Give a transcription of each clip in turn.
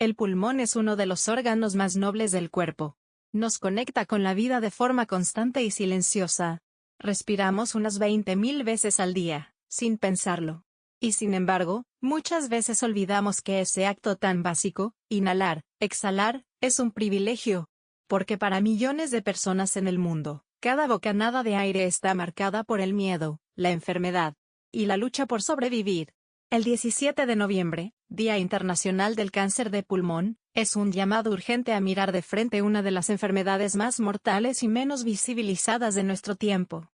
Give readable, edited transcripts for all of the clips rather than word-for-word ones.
El pulmón es uno de los órganos más nobles del cuerpo. Nos conecta con la vida de forma constante y silenciosa. Respiramos unas 20.000 veces al día, sin pensarlo. Y sin embargo, muchas veces olvidamos que ese acto tan básico, inhalar, exhalar, es un privilegio. Porque para millones de personas en el mundo, cada bocanada de aire está marcada por el miedo, la enfermedad y la lucha por sobrevivir. El 17 de noviembre, Día Internacional del Cáncer de Pulmón, es un llamado urgente a mirar de frente una de las enfermedades más mortales y menos visibilizadas de nuestro tiempo.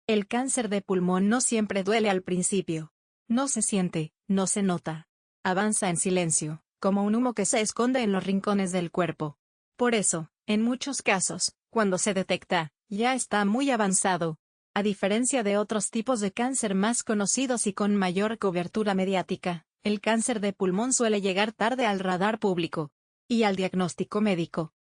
El cáncer de pulmón no siempre duele al principio. No se siente, no se nota. Avanza en silencio, como un humo que se esconde en los rincones del cuerpo. Por eso, en muchos casos, cuando se detecta, ya está muy avanzado. A diferencia de otros tipos de cáncer más conocidos y con mayor cobertura mediática, el cáncer de pulmón suele llegar tarde al radar público y al diagnóstico médico.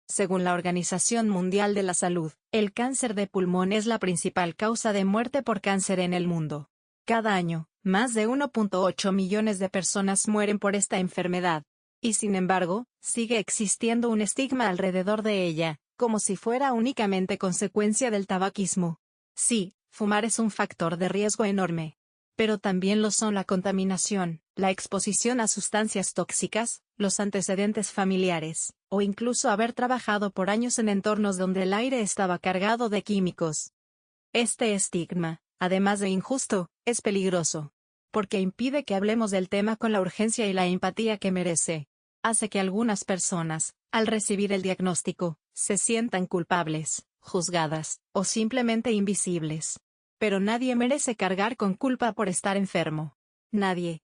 Según la Organización Mundial de la Salud, el cáncer de pulmón es la principal causa de muerte por cáncer en el mundo. Cada año, más de 1.8 millones de personas mueren por esta enfermedad. Y sin embargo, sigue existiendo un estigma alrededor de ella, como si fuera únicamente consecuencia del tabaquismo. Sí, fumar es un factor de riesgo enorme. Pero también lo son la contaminación, la exposición a sustancias tóxicas, los antecedentes familiares, o incluso haber trabajado por años en entornos donde el aire estaba cargado de químicos. Este estigma, además de injusto, es peligroso. Porque impide que hablemos del tema con la urgencia y la empatía que merece. Hace que algunas personas, al recibir el diagnóstico, se sientan culpables, juzgadas, o simplemente invisibles. Pero nadie merece cargar con culpa por estar enfermo. Nadie.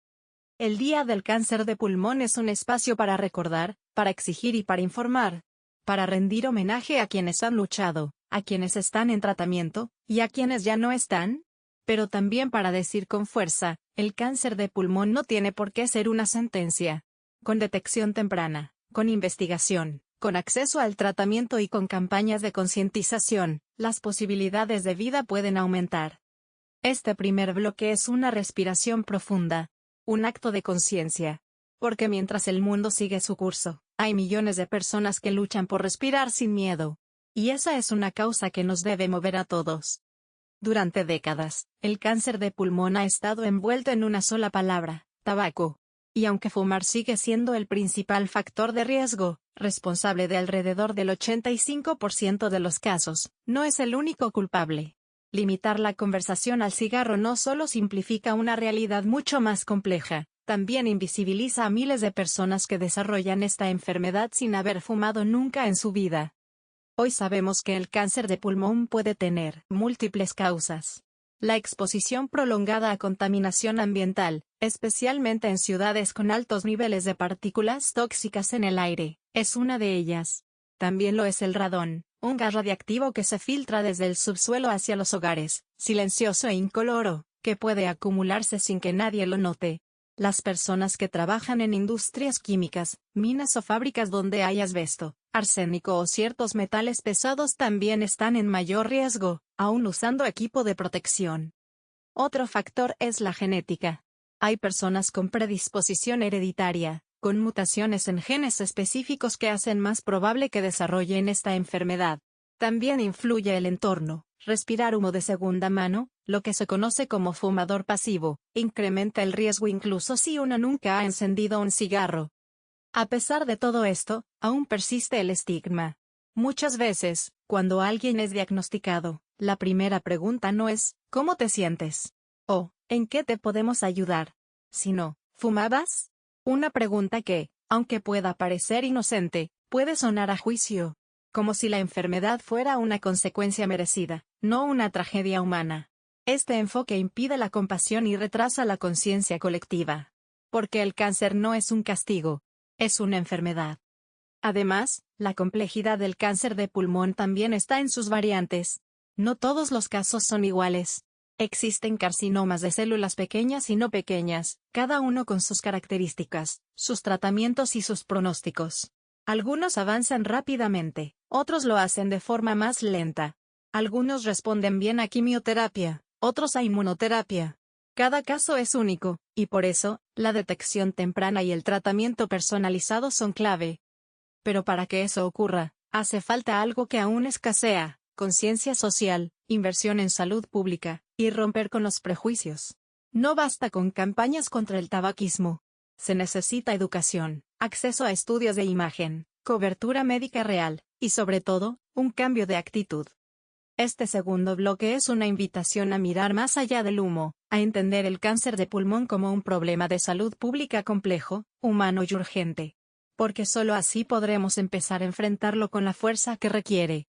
El Día del Cáncer de Pulmón es un espacio para recordar, para exigir y para informar. Para rendir homenaje a quienes han luchado, a quienes están en tratamiento, y a quienes ya no están. Pero también para decir con fuerza, el cáncer de pulmón no tiene por qué ser una sentencia. Con detección temprana, con investigación, con acceso al tratamiento y con campañas de concientización, las posibilidades de vida pueden aumentar. Este primer bloque es una respiración profunda, un acto de conciencia. Porque mientras el mundo sigue su curso, hay millones de personas que luchan por respirar sin miedo. Y esa es una causa que nos debe mover a todos. Durante décadas, el cáncer de pulmón ha estado envuelto en una sola palabra, tabaco. Y aunque fumar sigue siendo el principal factor de riesgo, responsable de alrededor del 85% de los casos, no es el único culpable. Limitar la conversación al cigarro no solo simplifica una realidad mucho más compleja, también invisibiliza a miles de personas que desarrollan esta enfermedad sin haber fumado nunca en su vida. Hoy sabemos que el cáncer de pulmón puede tener múltiples causas. La exposición prolongada a contaminación ambiental, especialmente en ciudades con altos niveles de partículas tóxicas en el aire, es una de ellas. También lo es el radón, un gas radiactivo que se filtra desde el subsuelo hacia los hogares, silencioso e incoloro, que puede acumularse sin que nadie lo note. Las personas que trabajan en industrias químicas, minas o fábricas donde hay asbesto, arsénico o ciertos metales pesados también están en mayor riesgo, aún usando equipo de protección. Otro factor es la genética. Hay personas con predisposición hereditaria, con mutaciones en genes específicos que hacen más probable que desarrollen esta enfermedad. También influye el entorno. Respirar humo de segunda mano, lo que se conoce como fumador pasivo, incrementa el riesgo incluso si uno nunca ha encendido un cigarro. A pesar de todo esto, aún persiste el estigma. Muchas veces, cuando alguien es diagnosticado, la primera pregunta no es, ¿cómo te sientes? O, ¿en qué te podemos ayudar? Sino, ¿fumabas? Una pregunta que, aunque pueda parecer inocente, puede sonar a juicio. Como si la enfermedad fuera una consecuencia merecida, no una tragedia humana. Este enfoque impide la compasión y retrasa la conciencia colectiva. Porque el cáncer no es un castigo, es una enfermedad. Además, la complejidad del cáncer de pulmón también está en sus variantes. No todos los casos son iguales. Existen carcinomas de células pequeñas y no pequeñas, cada uno con sus características, sus tratamientos y sus pronósticos. Algunos avanzan rápidamente, otros lo hacen de forma más lenta. Algunos responden bien a quimioterapia, otros a inmunoterapia. Cada caso es único, y por eso, la detección temprana y el tratamiento personalizado son clave. Pero para que eso ocurra, hace falta algo que aún escasea: conciencia social, inversión en salud pública, y romper con los prejuicios. No basta con campañas contra el tabaquismo. Se necesita educación, acceso a estudios de imagen, cobertura médica real, y sobre todo, un cambio de actitud. Este segundo bloque es una invitación a mirar más allá del humo, a entender el cáncer de pulmón como un problema de salud pública complejo, humano y urgente. Porque solo así podremos empezar a enfrentarlo con la fuerza que requiere.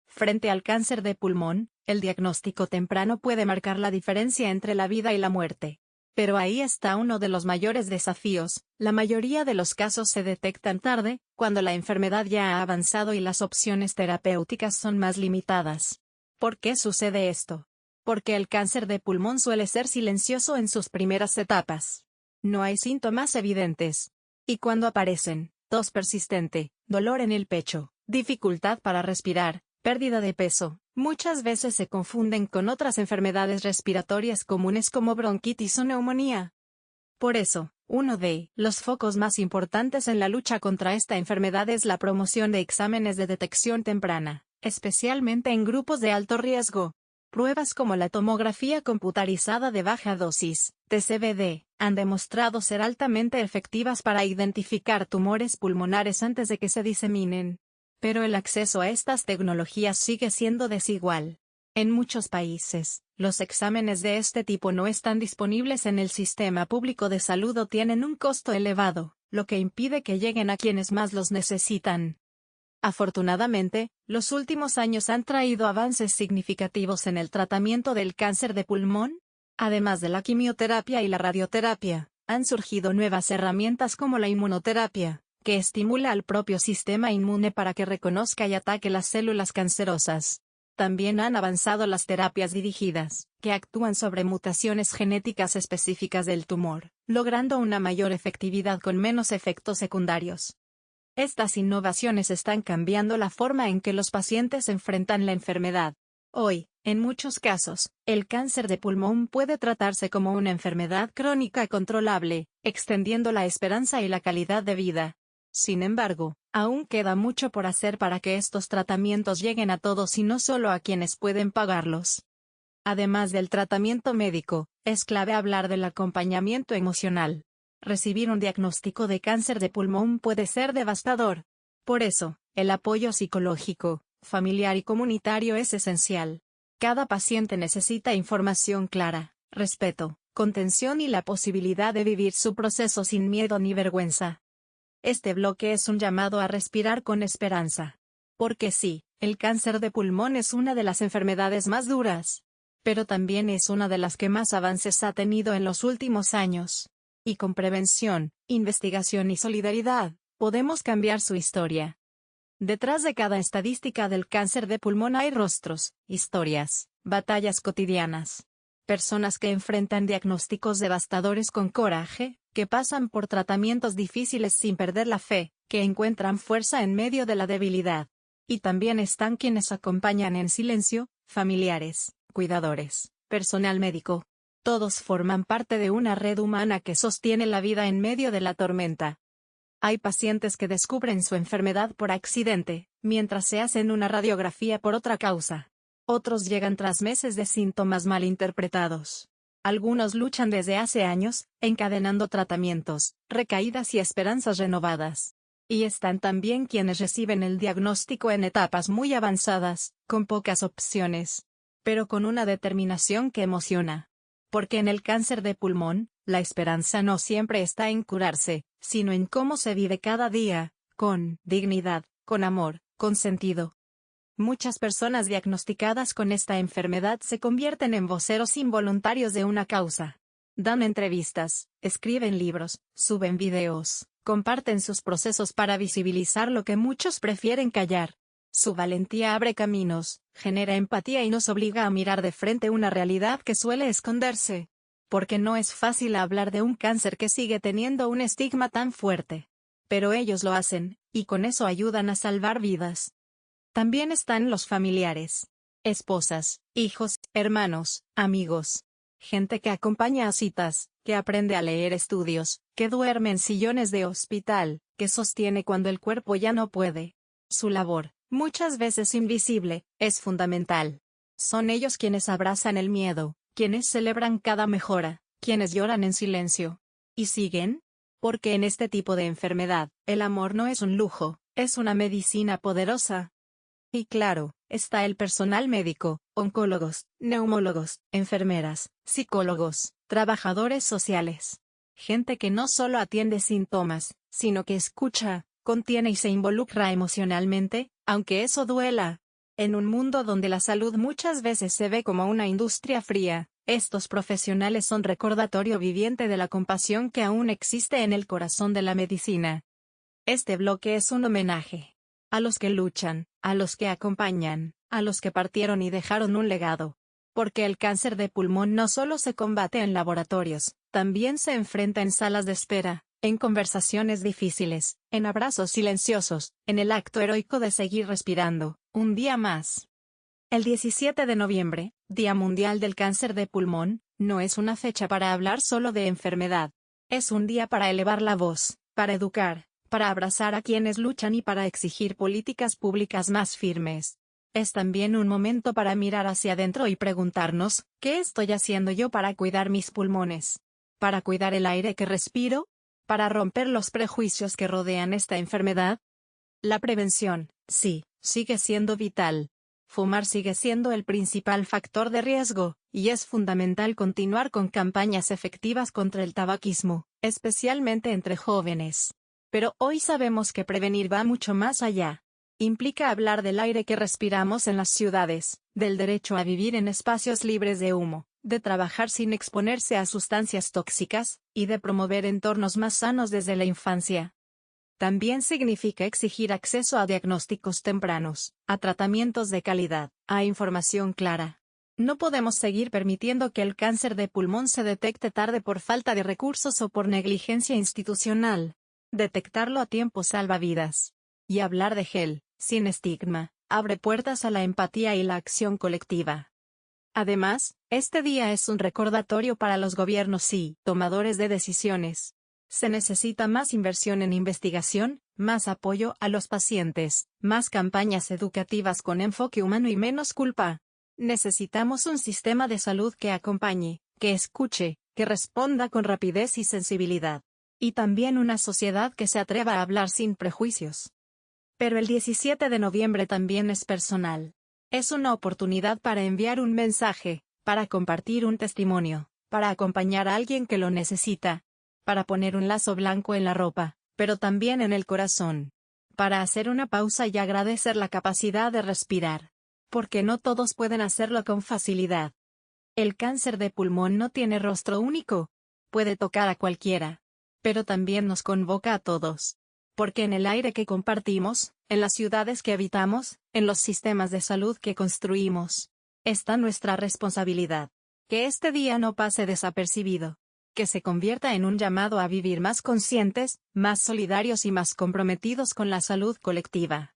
Frente al cáncer de pulmón, el diagnóstico temprano puede marcar la diferencia entre la vida y la muerte. Pero ahí está uno de los mayores desafíos: la mayoría de los casos se detectan tarde, cuando la enfermedad ya ha avanzado y las opciones terapéuticas son más limitadas. ¿Por qué sucede esto? Porque el cáncer de pulmón suele ser silencioso en sus primeras etapas. No hay síntomas evidentes. Y cuando aparecen: tos persistente, dolor en el pecho, dificultad para respirar, pérdida de peso, muchas veces se confunden con otras enfermedades respiratorias comunes como bronquitis o neumonía. Por eso, uno de los focos más importantes en la lucha contra esta enfermedad es la promoción de exámenes de detección temprana, especialmente en grupos de alto riesgo. Pruebas como la tomografía computarizada de baja dosis, TCBD, han demostrado ser altamente efectivas para identificar tumores pulmonares antes de que se diseminen. Pero el acceso a estas tecnologías sigue siendo desigual. En muchos países, los exámenes de este tipo no están disponibles en el sistema público de salud o tienen un costo elevado, lo que impide que lleguen a quienes más los necesitan. Afortunadamente, los últimos años han traído avances significativos en el tratamiento del cáncer de pulmón. Además de la quimioterapia y la radioterapia, han surgido nuevas herramientas como la inmunoterapia, que estimula al propio sistema inmune para que reconozca y ataque las células cancerosas. También han avanzado las terapias dirigidas, que actúan sobre mutaciones genéticas específicas del tumor, logrando una mayor efectividad con menos efectos secundarios. Estas innovaciones están cambiando la forma en que los pacientes enfrentan la enfermedad. Hoy, en muchos casos, el cáncer de pulmón puede tratarse como una enfermedad crónica controlable, extendiendo la esperanza y la calidad de vida. Sin embargo, aún queda mucho por hacer para que estos tratamientos lleguen a todos y no solo a quienes pueden pagarlos. Además del tratamiento médico, es clave hablar del acompañamiento emocional. Recibir un diagnóstico de cáncer de pulmón puede ser devastador. Por eso, el apoyo psicológico, familiar y comunitario es esencial. Cada paciente necesita información clara, respeto, contención y la posibilidad de vivir su proceso sin miedo ni vergüenza. Este bloque es un llamado a respirar con esperanza. Porque sí, el cáncer de pulmón es una de las enfermedades más duras. Pero también es una de las que más avances ha tenido en los últimos años. Y con prevención, investigación y solidaridad, podemos cambiar su historia. Detrás de cada estadística del cáncer de pulmón hay rostros, historias, batallas cotidianas. Personas que enfrentan diagnósticos devastadores con coraje, que pasan por tratamientos difíciles sin perder la fe, que encuentran fuerza en medio de la debilidad. Y también están quienes acompañan en silencio: familiares, cuidadores, personal médico. Todos forman parte de una red humana que sostiene la vida en medio de la tormenta. Hay pacientes que descubren su enfermedad por accidente, mientras se hacen una radiografía por otra causa. Otros llegan tras meses de síntomas mal interpretados. Algunos luchan desde hace años, encadenando tratamientos, recaídas y esperanzas renovadas. Y están también quienes reciben el diagnóstico en etapas muy avanzadas, con pocas opciones, pero con una determinación que emociona. Porque en el cáncer de pulmón, la esperanza no siempre está en curarse, sino en cómo se vive cada día, con dignidad, con amor, con sentido. Muchas personas diagnosticadas con esta enfermedad se convierten en voceros involuntarios de una causa. Dan entrevistas, escriben libros, suben videos, comparten sus procesos para visibilizar lo que muchos prefieren callar. Su valentía abre caminos, genera empatía y nos obliga a mirar de frente una realidad que suele esconderse. Porque no es fácil hablar de un cáncer que sigue teniendo un estigma tan fuerte. Pero ellos lo hacen, y con eso ayudan a salvar vidas. También están los familiares. Esposas, hijos, hermanos, amigos. Gente que acompaña a citas, que aprende a leer estudios, que duerme en sillones de hospital, que sostiene cuando el cuerpo ya no puede. Su labor, muchas veces invisible, es fundamental. Son ellos quienes abrazan el miedo, quienes celebran cada mejora, quienes lloran en silencio. ¿Y siguen? Porque en este tipo de enfermedad, el amor no es un lujo, es una medicina poderosa. Y claro, está el personal médico, oncólogos, neumólogos, enfermeras, psicólogos, trabajadores sociales. Gente que no solo atiende síntomas, sino que escucha, contiene y se involucra emocionalmente, aunque eso duela. En un mundo donde la salud muchas veces se ve como una industria fría, estos profesionales son recordatorio viviente de la compasión que aún existe en el corazón de la medicina. Este bloque es un homenaje a los que luchan, a los que acompañan, a los que partieron y dejaron un legado. Porque el cáncer de pulmón no solo se combate en laboratorios, también se enfrenta en salas de espera, en conversaciones difíciles, en abrazos silenciosos, en el acto heroico de seguir respirando, un día más. El 17 de noviembre, Día Mundial del Cáncer de Pulmón, no es una fecha para hablar solo de enfermedad. Es un día para elevar la voz, para educar, para abrazar a quienes luchan y para exigir políticas públicas más firmes. Es también un momento para mirar hacia adentro y preguntarnos, ¿qué estoy haciendo yo para cuidar mis pulmones? ¿Para cuidar el aire que respiro? ¿Para romper los prejuicios que rodean esta enfermedad? La prevención, sí, sigue siendo vital. Fumar sigue siendo el principal factor de riesgo, y es fundamental continuar con campañas efectivas contra el tabaquismo, especialmente entre jóvenes. Pero hoy sabemos que prevenir va mucho más allá. Implica hablar del aire que respiramos en las ciudades, del derecho a vivir en espacios libres de humo, de trabajar sin exponerse a sustancias tóxicas, y de promover entornos más sanos desde la infancia. También significa exigir acceso a diagnósticos tempranos, a tratamientos de calidad, a información clara. No podemos seguir permitiendo que el cáncer de pulmón se detecte tarde por falta de recursos o por negligencia institucional. Detectarlo a tiempo salva vidas. Y hablar de GEL, sin estigma, abre puertas a la empatía y la acción colectiva. Además, este día es un recordatorio para los gobiernos y tomadores de decisiones. Se necesita más inversión en investigación, más apoyo a los pacientes, más campañas educativas con enfoque humano y menos culpa. Necesitamos un sistema de salud que acompañe, que escuche, que responda con rapidez y sensibilidad. Y también una sociedad que se atreva a hablar sin prejuicios. Pero el 17 de noviembre también es personal. Es una oportunidad para enviar un mensaje, para compartir un testimonio, para acompañar a alguien que lo necesita, para poner un lazo blanco en la ropa, pero también en el corazón. Para hacer una pausa y agradecer la capacidad de respirar. Porque no todos pueden hacerlo con facilidad. El cáncer de pulmón no tiene rostro único. Puede tocar a cualquiera. Pero también nos convoca a todos. Porque en el aire que compartimos, en las ciudades que habitamos, en los sistemas de salud que construimos, está nuestra responsabilidad. Que este día no pase desapercibido. Que se convierta en un llamado a vivir más conscientes, más solidarios y más comprometidos con la salud colectiva.